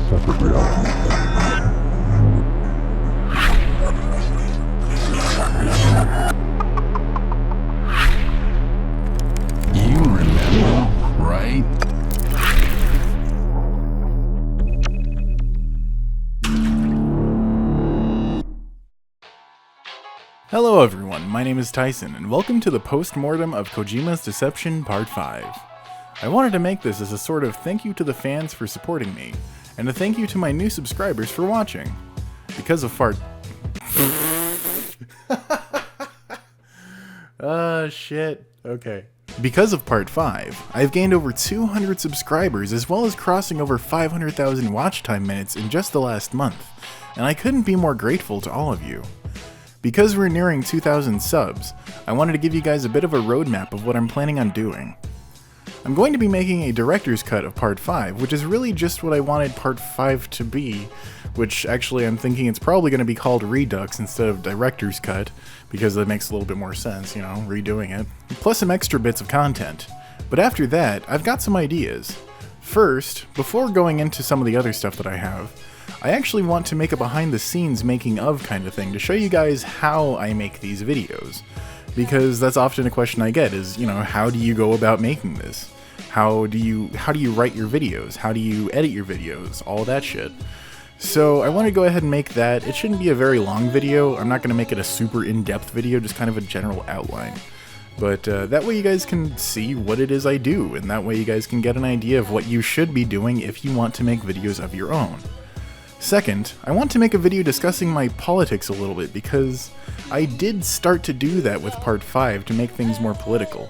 separate realities. You remember, right? Hello everyone, my name is Tyson, and welcome to the Post-Mortem of Kojima's Deception Part 5. I wanted to make this as a sort of thank you to the fans for supporting me, and a thank you to my new subscribers for watching. Because of shit. Okay. Because of Part 5, I've gained over 200 subscribers as well as crossing over 500,000 watch time minutes in just the last month, and I couldn't be more grateful to all of you. Because we're nearing 2,000 subs, I wanted to give you guys a bit of a roadmap of what I'm planning on doing. I'm going to be making a director's cut of Part 5, which is really just what I wanted Part 5 to be, which actually I'm thinking it's probably going to be called Redux instead of Director's Cut, because that makes a little bit more sense, you know, redoing it. Plus some extra bits of content. But after that, I've got some ideas. First, before going into some of the other stuff that I have, I actually want to make a behind-the-scenes making-of kind of thing to show you guys how I make these videos. Because that's often a question I get is, you know, how do you go about making this? How do you write your videos? How do you edit your videos? All that shit. So I want to go ahead and make that. It shouldn't be a very long video. I'm not going to make it a super in-depth video, just kind of a general outline. But that way you guys can see what it is I do, and that way you guys can get an idea of what you should be doing if you want to make videos of your own. Second, I want to make a video discussing my politics a little bit because I did start to do that with Part 5 to make things more political.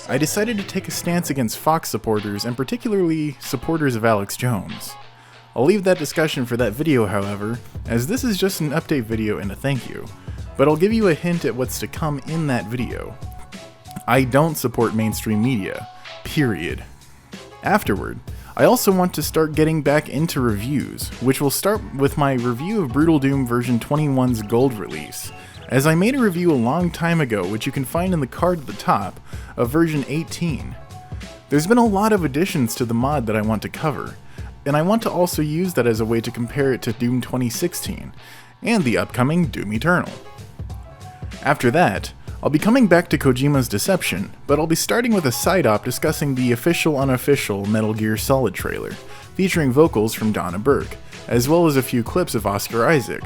I decided to take a stance against Fox supporters and particularly supporters of Alex Jones. I'll leave that discussion for that video, however, as this is just an update video and a thank you, but I'll give you a hint at what's to come in that video. I don't support mainstream media, period. Afterward, I also want to start getting back into reviews, which will start with my review of Brutal Doom version 21's gold release, as I made a review a long time ago which you can find in the card at the top of version 18. There's been a lot of additions to the mod that I want to cover, and I want to also use that as a way to compare it to Doom 2016, and the upcoming Doom Eternal. After that, I'll be coming back to Kojima's Deception, but I'll be starting with a side-op discussing the official-unofficial Metal Gear Solid trailer, featuring vocals from Donna Burke, as well as a few clips of Oscar Isaac.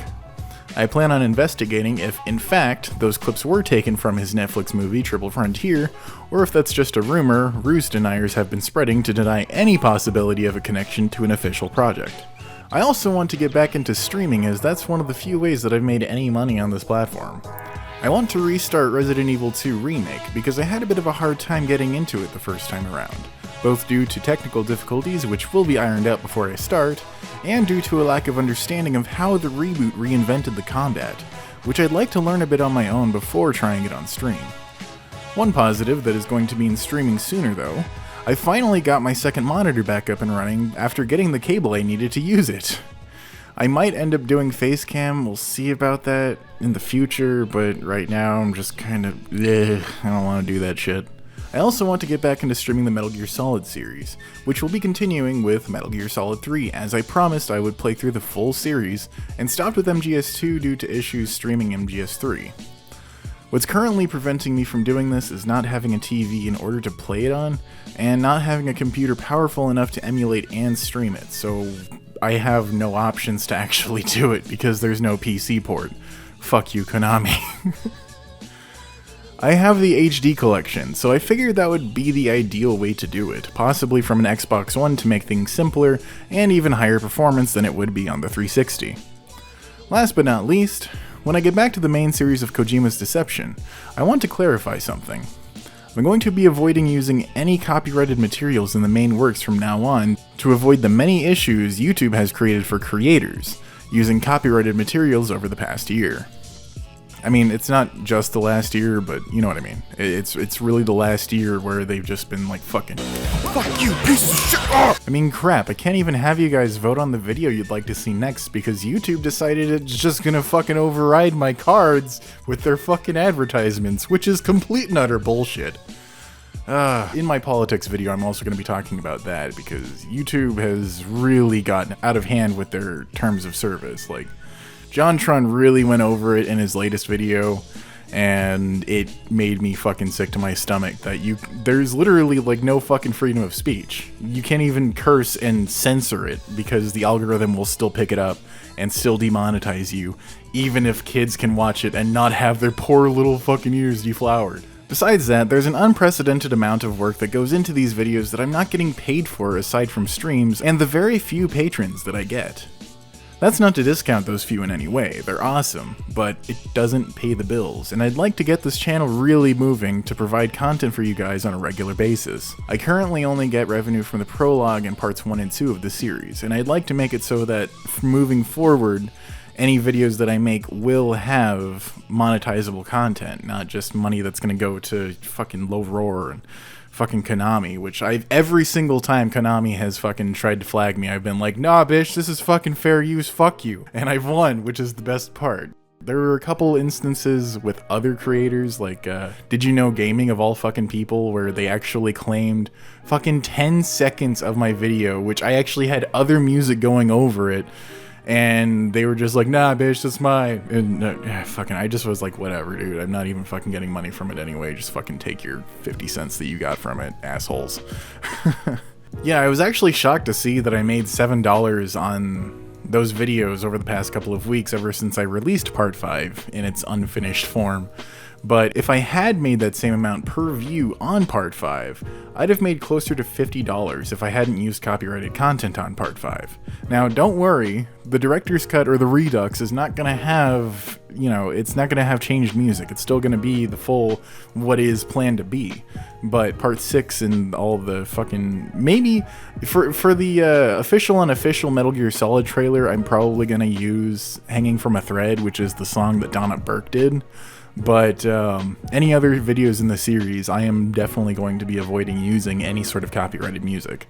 I plan on investigating if, in fact, those clips were taken from his Netflix movie Triple Frontier, or if that's just a rumor ruse deniers have been spreading to deny any possibility of a connection to an official project. I also want to get back into streaming as that's one of the few ways that I've made any money on this platform. I want to restart Resident Evil 2 Remake because I had a bit of a hard time getting into it the first time around, both due to technical difficulties which will be ironed out before I start, and due to a lack of understanding of how the reboot reinvented the combat, which I'd like to learn a bit on my own before trying it on stream. One positive that is going to mean streaming sooner though, I finally got my second monitor back up and running after getting the cable I needed to use it. I might end up doing Facecam, we'll see about that in the future, but right now I'm just kind of, I don't want to do that shit. I also want to get back into streaming the Metal Gear Solid series, which will be continuing with Metal Gear Solid 3, as I promised I would play through the full series, and stopped with MGS2 due to issues streaming MGS3. What's currently preventing me from doing this is not having a TV in order to play it on, and not having a computer powerful enough to emulate and stream it, so I have no options to actually do it because there's no PC port. Fuck you, Konami. I have the HD collection, so I figured that would be the ideal way to do it, possibly from an Xbox One to make things simpler and even higher performance than it would be on the 360. Last but not least, when I get back to the main series of Kojima's Deception, I want to clarify something. I'm going to be avoiding using any copyrighted materials in the main works from now on to avoid the many issues YouTube has created for creators using copyrighted materials over the past year. I mean, it's not just the last year, but you know what I mean. It's really the last year where they've just been like, fucking, fuck you, piece of shit! Oh! I mean, crap, I can't even have you guys vote on the video you'd like to see next because YouTube decided it's just gonna fucking override my cards with their fucking advertisements, which is complete and utter bullshit. In my politics video, I'm also going to be talking about that because YouTube has really gotten out of hand with their terms of service. Like, JonTron really went over it in his latest video, and it made me fucking sick to my stomach that there's literally like no fucking freedom of speech. You can't even curse and censor it because the algorithm will still pick it up and still demonetize you, even if kids can watch it and not have their poor little fucking ears deflowered. Besides that, there's an unprecedented amount of work that goes into these videos that I'm not getting paid for aside from streams and the very few patrons that I get. That's not to discount those few in any way, they're awesome, but it doesn't pay the bills, and I'd like to get this channel really moving to provide content for you guys on a regular basis. I currently only get revenue from the prologue and parts 1 and 2 of the series, and I'd like to make it so that moving forward, any videos that I make will have monetizable content, not just money that's gonna go to fucking Low Roar and fucking Konami, which every single time Konami has fucking tried to flag me, I've been like, nah bitch, this is fucking fair use, fuck you. And I've won, which is the best part. There were a couple instances with other creators, like Did You Know Gaming of all fucking people, where they actually claimed fucking 10 seconds of my video, which I actually had other music going over it, and they were just like, nah, bitch, that's mine. And fucking, I just was like, whatever, dude. I'm not even fucking getting money from it anyway. Just fucking take your 50 cents that you got from it, assholes. Yeah, I was actually shocked to see that I made $7 on those videos over the past couple of weeks, ever since I released Part 5 in its unfinished form. But if I had made that same amount per view on Part 5, I'd have made closer to $50 if I hadn't used copyrighted content on Part 5. Now, don't worry, the director's cut or the Redux is not gonna have, it's not gonna have changed music. It's still gonna be the full what is planned to be. But Part 6 and all the fucking, maybe for the official and unofficial Metal Gear Solid trailer, I'm probably gonna use Hanging from a Thread, which is the song that Donna Burke did. But any other videos in the series, I am definitely going to be avoiding using any sort of copyrighted music.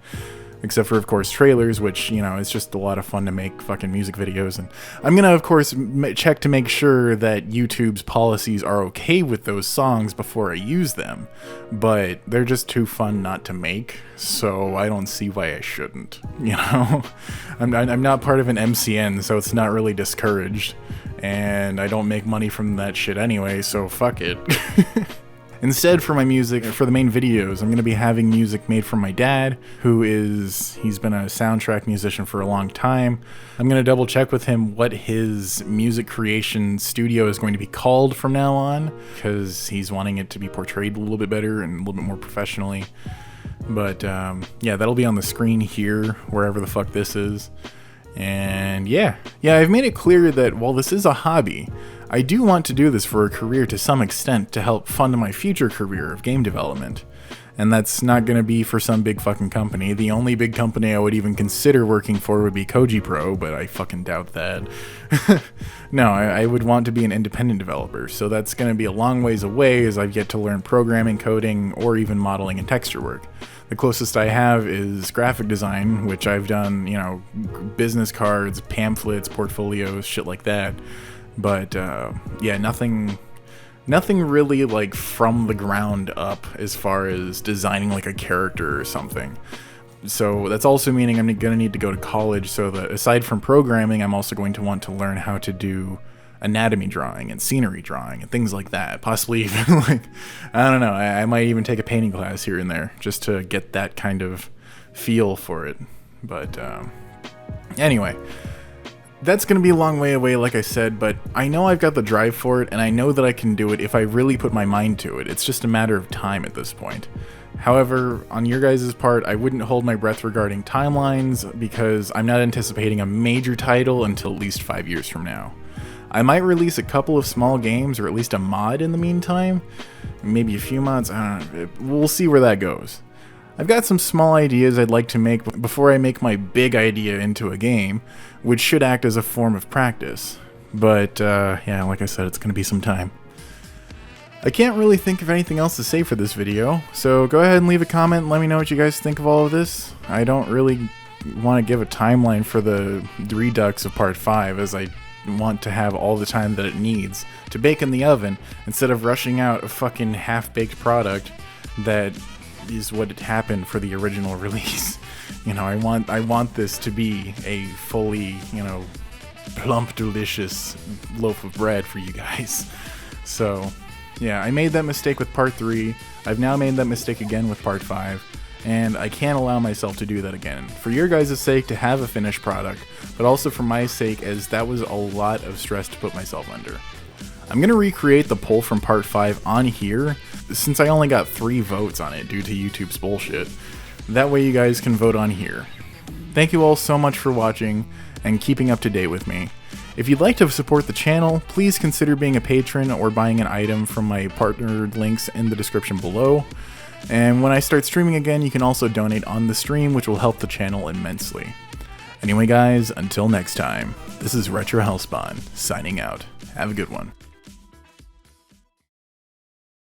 Except for, of course, trailers, which, it's just a lot of fun to make fucking music videos. And I'm gonna, of course, check to make sure that YouTube's policies are okay with those songs before I use them. But they're just too fun not to make, so I don't see why I shouldn't, I'm not part of an MCN, so it's not really discouraged. And I don't make money from that shit anyway, so fuck it. Instead, for my music, for the main videos, I'm going to be having music made from my dad, he's been a soundtrack musician for a long time. I'm going to double check with him what his music creation studio is going to be called from now on, because he's wanting it to be portrayed a little bit better and a little bit more professionally. But yeah, that'll be on the screen here, wherever the fuck this is. And yeah, I've made it clear that while this is a hobby, I do want to do this for a career to some extent to help fund my future career of game development. And that's not going to be for some big fucking company. The only big company I would even consider working for would be Koji Pro, but I fucking doubt that. No, I would want to be an independent developer, so that's going to be a long ways away as I've yet to learn programming, coding, or even modeling and texture work. The closest I have is graphic design, which I've done, business cards, pamphlets, portfolios, shit like that. But yeah, nothing really like from the ground up as far as designing like a character or something. So that's also meaning I'm gonna need to go to college, so that aside from programming, I'm also going to want to learn how to do anatomy drawing and scenery drawing and things like that. Possibly even like, I don't know, I might even take a painting class here and there just to get that kind of feel for it. But anyway, that's going to be a long way away, like I said, but I know I've got the drive for it, and I know that I can do it if I really put my mind to it. It's just a matter of time at this point. However, on your guys' part, I wouldn't hold my breath regarding timelines, because I'm not anticipating a major title until at least 5 years from now. I might release a couple of small games, or at least a mod in the meantime. Maybe a few mods, I don't know. We'll see where that goes. I've got some small ideas I'd like to make before I make my big idea into a game, which should act as a form of practice. But, yeah, like I said, it's going to be some time. I can't really think of anything else to say for this video, so go ahead and leave a comment and let me know what you guys think of all of this. I don't really want to give a timeline for the Redux of Part 5, as I want to have all the time that it needs to bake in the oven, instead of rushing out a fucking half-baked product that is what happened for the original release. You know, I want this to be a fully, you know, plump, delicious loaf of bread for you guys. So, yeah, I made that mistake with part 3. I've now made that mistake again with part 5. And I can't allow myself to do that again. For your guys' sake, to have a finished product, but also for my sake, as that was a lot of stress to put myself under. I'm going to recreate the poll from part 5 on here, since I only got 3 votes on it due to YouTube's bullshit. That way you guys can vote on here. Thank you all so much for watching and keeping up to date with me. If you'd like to support the channel, please consider being a patron or buying an item from my partnered links in the description below. And when I start streaming again, you can also donate on the stream, which will help the channel immensely. Anyway guys, until next time, this is Retro Hellspawn, signing out. Have a good one.